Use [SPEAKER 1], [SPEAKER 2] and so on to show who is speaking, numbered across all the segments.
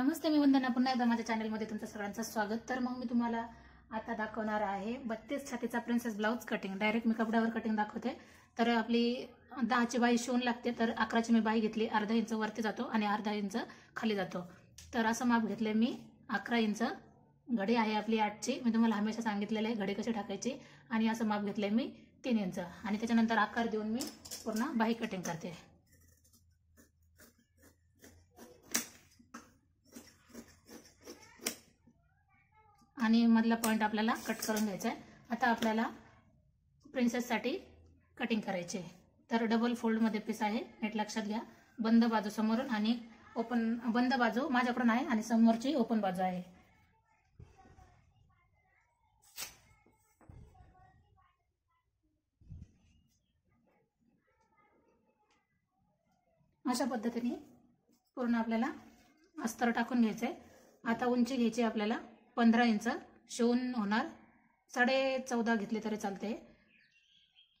[SPEAKER 1] नमस्ते, मी वंदना. पुन्हा एकदा माझ्या चॅनलमध्ये तुमचं सगळ्यांचं स्वागत. तर मग मी तुम्हाला आता दाखवणार आहे 32 छातीचा प्रिन्सेस ब्लाउज कटिंग. डायरेक्ट मी कपड्यावर कटिंग दाखवते. तर आपली 10ची बाई शिवून लागते, तर 11ची मी बाई घेतली. अर्धा इंच वरती जातो आणि अर्धा इंच खाली जातो. तर असं माप घेतले मी. 11 इंच घडी आहे आपली 8ची. मी तुम्हाला हमेशा सांगितलेलं आहे घडी कशी टाकायची. आणि असं माप घेतलंय मी 3 इंच. आणि त्याच्यानंतर आकार देऊन मी पूर्ण बाई कटिंग करते. आणि मधला पॉइंट आपल्याला कट करून घ्यायचा आहे. आता आपल्याला प्रिन्सेससाठी कटिंग करायची आहे. तर डबल फोल्डमध्ये पीस आहे, नीट लक्षात घ्या. बंद बाजू समोरून आणि ओपन, बंद बाजू माझ्याकडून आहे आणि समोरची ओपन बाजू आहे. अशा पद्धतीने पूर्ण आपल्याला अस्तर टाकून घ्यायचं आहे. आता उंची घ्यायची आपल्याला 15 इंच. शिवून होणार 14.5 घेतले तरी चालते.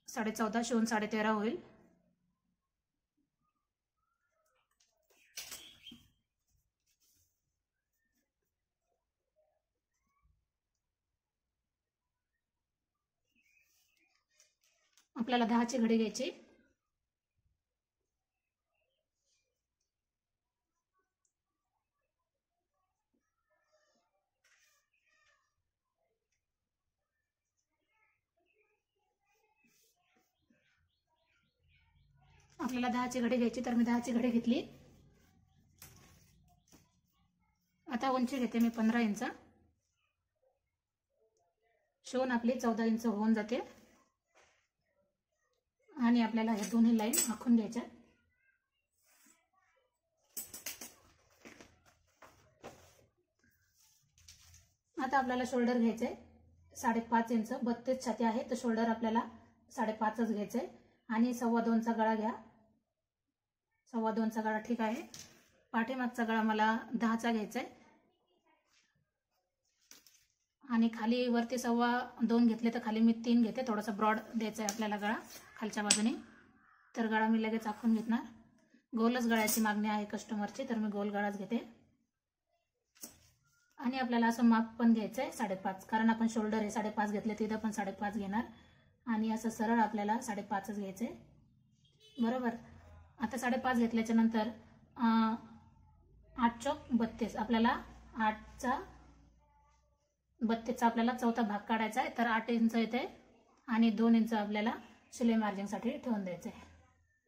[SPEAKER 1] 14.5 शिवून 13.5 होईल. आपल्याला 10ची घडी घ्यायची. आपल्याला 10ची घडी घ्यायची, तर मी 10ची घडी घेतली. आता उंची घेते मी 15 इंच. शिवून आपली 14 इंच होऊन जाते. आणि आपल्याला हे दोन्ही लाईन आखून घ्यायच्या. आता आपल्याला शोल्डर घ्यायचे 5.5 इंच. 32 छाती आहे, तर शोल्डर आपल्याला 5.5च घ्यायचंय. आणि 2.25चा गळा घ्या. 2.25चा गळा ठीक आहे. पाठीमागचा गळा मला 10चा घ्यायचा आहे. आणि खाली वरती 2.25 घेतले, तर खाली मी 3 घेते. थोडासा ब्रॉड द्यायचा आहे आपल्याला गळा खालच्या बाजूने. तर गळा मी लगेच आखून घेणार. गोलच गळ्याची मागणी आहे कस्टमरची, तर मी गोल गळाच घेते. आणि आपल्याला असं माप पण घ्यायचं आहे 5.5, कारण आपण शोल्डर हे 5.5 घेतले, तिथं पण 5.5 घेणार. आणि असं सरळ आपल्याला 5.5च घ्यायचंय, बरोबर. आता 5.5 घेतल्याच्या नंतर 8 चौक 32, आपल्याला 8चा 32चा आपल्याला चौथा भाग काढायचा आहे. तर 8 इंच येते आणि 2 इंच आपल्याला शिलाई मार्जिनसाठी ठेवून द्यायचं आहे.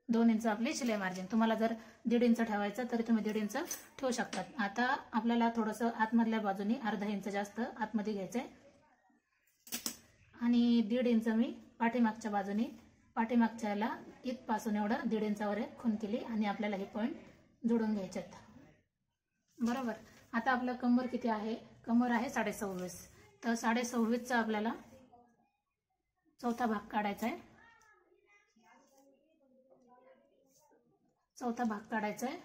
[SPEAKER 1] 2 इंच आपली शिलाई मार्जिन. तुम्हाला जर 1.5 इंच ठेवायचं तरी तुम्ही 1.5 इंच ठेवू शकतात. आता आपल्याला थोडंसं आतमधल्या बाजूने अर्धा इंच जास्त आतमध्ये घ्यायचं आहे. आणि 1.5 इंच मी पाठीमागच्या बाजूने, पाठीमागच्याला इथपासून एवढं 1.5 इंचावर एक खूण केली. आणि आपल्याला हे पॉइंट जोडून घ्यायचेत, बरोबर. आता आपलं कंबर किती आहे? कंबर आहे 26.5. तर 26.5चा आपल्याला चौथा भाग काढायचा आहे. चौथा भाग काढायचा आहे.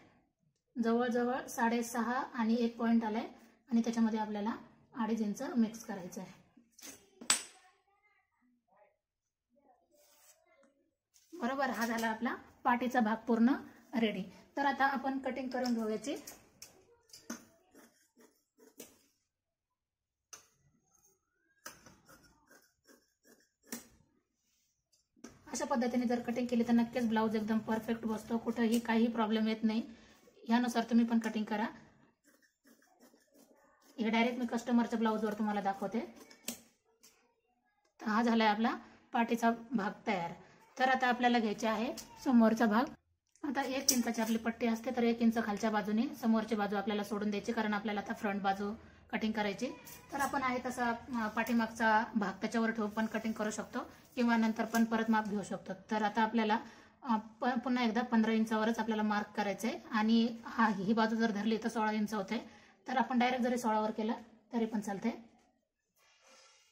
[SPEAKER 1] जवळजवळ 6.5 आणि 1 पॉइंट आलाय. आणि त्याच्यामध्ये आपल्याला 2.5 इंच मिक्स करायचं आहे, बरोबर. हा झाला आपला पाठीचा भाग पूर्ण रेडी. तर आता आपण कटिंग करून घेऊ याची. अशा पद्धतीने जर कटिंग केली तर नक्कीच ब्लाउज एकदम परफेक्ट बसतो. कुठेही काही प्रॉब्लेम येत नाही. यानुसार तुम्ही पण कटिंग करा. हे डायरेक्ट मी कस्टमरच्या ब्लाउजवर तुम्हाला दाखवते. तर हा झालाय आपला पाठीचा भाग तयार. तर आता आपल्याला घ्यायचे आहे समोरचा भाग. आता 1 इंचाची आपली पट्टी असते, तर 1 इंच खालच्या बाजूने समोरची बाजू आपल्याला सोडून द्यायची, कारण आपल्याला आता फ्रंट बाजू कटिंग करायची. तर आपण आहे तसा पाठीमागचा भाग त्याच्यावर ठेवून पण कटिंग करू शकतो, किंवा नंतर पण परत माप घेऊ शकतो. तर आता आपल्याला पुन्हा एकदा 15 इंचावरच आपल्याला मार्क करायचं आहे. आणि ही बाजू जर धरली तर 16 इंच होते. तर आपण डायरेक्ट जरी 16वर केलं तरी पण चालते.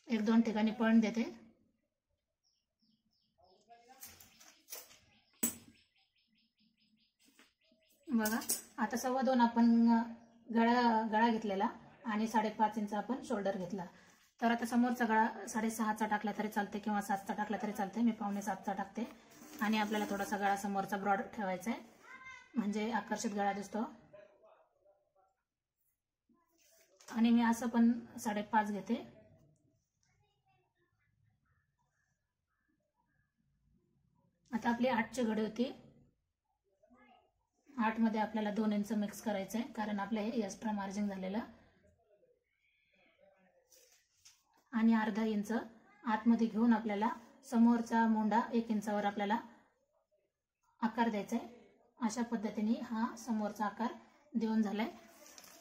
[SPEAKER 1] 1-2 ठिकाणी पॉइंट देते. बघा, आता 2.25 आपण गळा घेतलेला आणि 5.5 इंच आपण शोल्डर घेतला. तर आता समोरचा गळा 6.5चा टाकला तरी चालते, किंवा 7चा टाकला तरी चालते. मी 6.25चा टाकते. आणि आपल्याला थोडासा गळा समोरचा ब्रॉड ठेवायचा आहे, म्हणजे आकर्षित गळा दिसतो. आणि मी असं पण 5.5 घेते. आता आपली 8ची घडी होती. 8 मध्ये आपल्याला 2 इंच मिक्स करायचं आहे, कारण आपलं हे एक्स्ट्रा मार्जिन झालेलं. आणि अर्धा इंच आतमध्ये घेऊन आपल्याला समोरचा मोंडा 1 इंचावर आपल्याला आकार द्यायचा आहे. अशा पद्धतीने हा समोरचा आकार देऊन झालाय.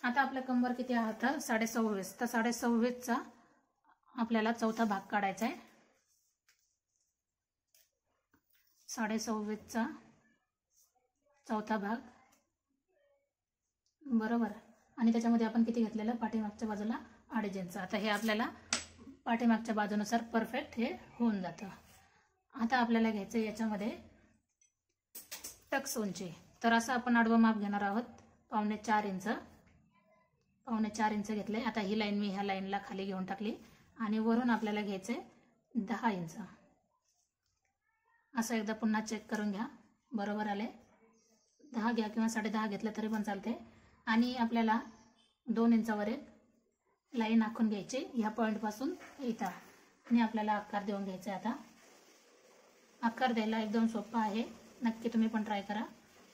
[SPEAKER 1] आता आपला कंबर किती आहात? 26.5. तर 26.5चा आपल्याला चौथा भाग काढायचा आहे. 26.5चा चौथा भाग, बरोबर. आणि त्याच्यामध्ये आपण किती घेतलेलं? पाठीमागच्या बाजूला 2.5 इंच. आता हे आपल्याला पाठीमागच्या बाजूनुसार परफेक्ट हे होऊन जातं. आता आपल्याला घ्यायचं याच्यामध्ये टक्स उंची. तर असं आपण आडवं माप घेणार आहोत 4.25 इंच. 4.25 इंच घेतले. आता ही लाईन मी ह्या लाईनला खाली घेऊन टाकली आणि वरून आपल्याला घ्यायचे 10 इंच. असं एकदा पुन्हा चेक करून घ्या, बरोबर आले. 10 घ्या किंवा 10.5 घेतलं तरी पण चालते. आणि आपल्याला 2 इंचावर एक लाईन आखून घ्यायची ह्या पॉईंटपासून इथं, आणि आपल्याला आकार देऊन घ्यायचा. आता आकार द्यायला एकदम सोपं आहे, नक्की तुम्ही पण ट्राय करा.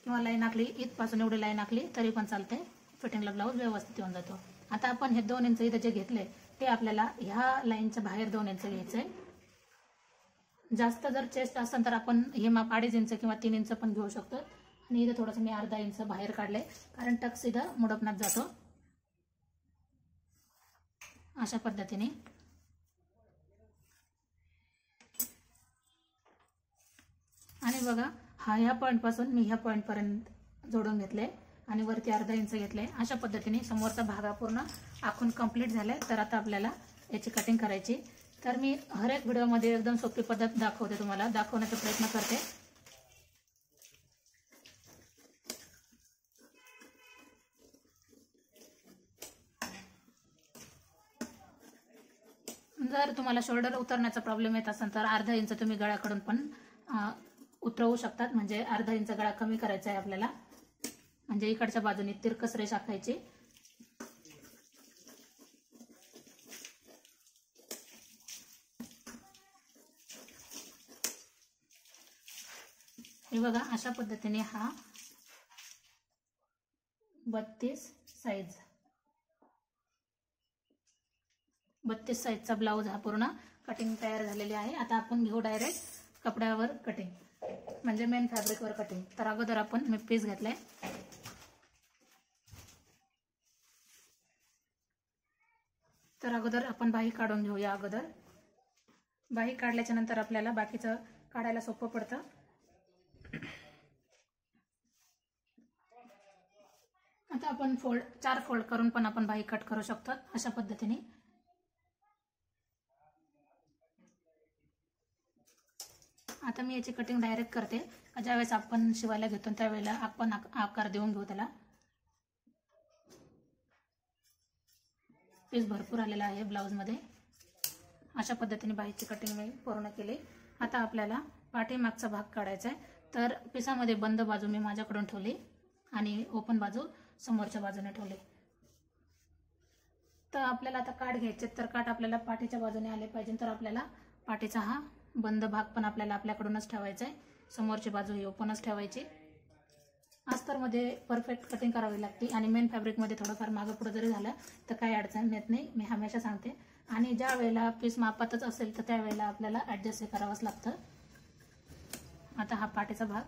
[SPEAKER 1] किंवा लाईन आखली इथपासून एवढी लाईन आखली तरी पण चालते, फिटिंगला ब्लाऊज व्यवस्थित येऊन जातो. आता आपण हे 2 इंच इथं जे घेतले ते आपल्याला ह्या लाईनच्या बाहेर 2 इंच घ्यायचंय. जास्त जर चेस्ट असेल तर आपण हे माप 2.5 इंच किंवा 3 इंच पण घेऊ शकतो. आणि इथं थोडंसं मी अर्धा इंच बाहेर काढले, कारण टक्स इथं मुडपणात जातो. अशा पद्धतीने आणि बघा, हा ह्या पॉईंटपासून मी ह्या पॉईंटपर्यंत जोडून घेतले आणि वरती अर्धा इंच घेतले. अशा पद्धतीने समोरचा भाग पूर्ण आखून कंप्लीट झालाय. तर आता आपल्याला याची कटिंग करायची. तर मी हर एक व्हिडिओमध्ये एकदम सोपी पद्धत दाखवते, तुम्हाला दाखवण्याचा प्रयत्न करते. जर तुम्हाला शोल्डर उतरण्याचा प्रॉब्लेम येत असेल तर अर्धा इंच तुम्ही गळ्याकडून पण उतरवू शकतात. म्हणजे अर्धा इंच गळा कमी करायचा आहे आपल्याला, म्हणजे इकडच्या बाजूने तिरकस रेष आखायची. हे बघा, अशा पद्धतीने हा 32 साईजचा ब्लाऊज हा पूर्ण कटिंग तयार झालेली आहे. आता आपण घेऊ डायरेक्ट कपड्यावर कटिंग, म्हणजे मेन फॅब्रिकवर कटिंग. तर अगोदर आपण मी पीस घेतलाय. तर अगोदर आपण बाही काढून घेऊया. अगोदर बाही काढल्याच्या नंतर आपल्याला बाकीचं काढायला सोपं पडतं. आता आपण 4 फोल्ड करून पण आपण बाही कट करू शकतो अशा पद्धतीने. आता मी याची कटिंग डायरेक्ट करते. ज्यावेळेस आपण शिवायला घेतो त्यावेळेला आपण आकार देऊन घेऊ त्याला. पीस भरपूर आलेला आहे ब्लाऊजमध्ये. अशा पद्धतीने बाहीची कटिंग मी पूर्ण केली. आता आपल्याला पाठीमागचा भाग काढायचा आहे. तर पिसामध्ये बंद बाजू मी माझ्याकडून ठेवली आणि ओपन बाजू समोरच्या बाजूने ठेवली. तर आपल्याला आता काठ घ्यायचे, तर काठ आपल्याला पाठीच्या बाजूने आले पाहिजे. तर आपल्याला पाठीचा हा बंद भाग पण आपल्याला आपल्याकडूनच ठेवायचा आहे. समोरची बाजू ही ओपनच ठेवायची. अस्तरमध्ये परफेक्ट कटिंग करावी लागते आणि मेन फॅब्रिकमध्ये थोडंफार मागं पुढे जरी झालं तर काही अडचण येत नाही, मी हमेशा सांगते. आणि ज्या वेळेला पीस मापातच असेल तर त्यावेळेला आपल्याला ॲडजस्ट करावंच लागतं. आता हा पाठीचा भाग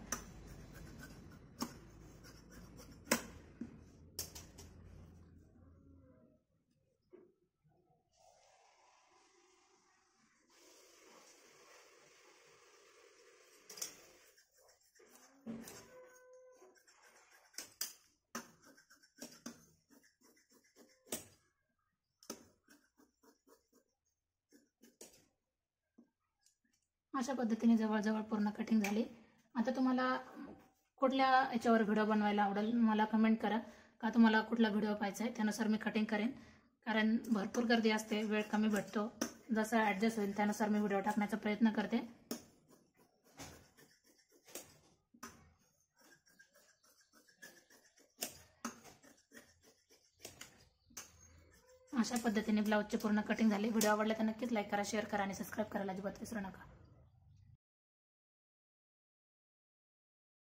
[SPEAKER 1] अशा पद्धतीने जवळजवळ पूर्ण कटिंग झाली. आता तुम्हाला कुठल्या याच्यावर व्हिडिओ बनवायला आवडेल मला कमेंट करा, का तुम्हाला कुठला व्हिडिओ पाहायचा आहे त्यानुसार मी कटिंग करेन. कारण भरपूर गर्दी असते, वेळ कमी भेटतो. जसं ॲडजस्ट होईल त्यानुसार मी व्हिडिओ टाकण्याचा प्रयत्न करते. अशा पद्धतीने ब्लाऊजचे पूर्ण कटिंग झाले. व्हिडिओ आवडला तर नक्कीच लाईक करा, शेअर करा आणि सबस्क्राईब करायला अजिबात विसरू नका.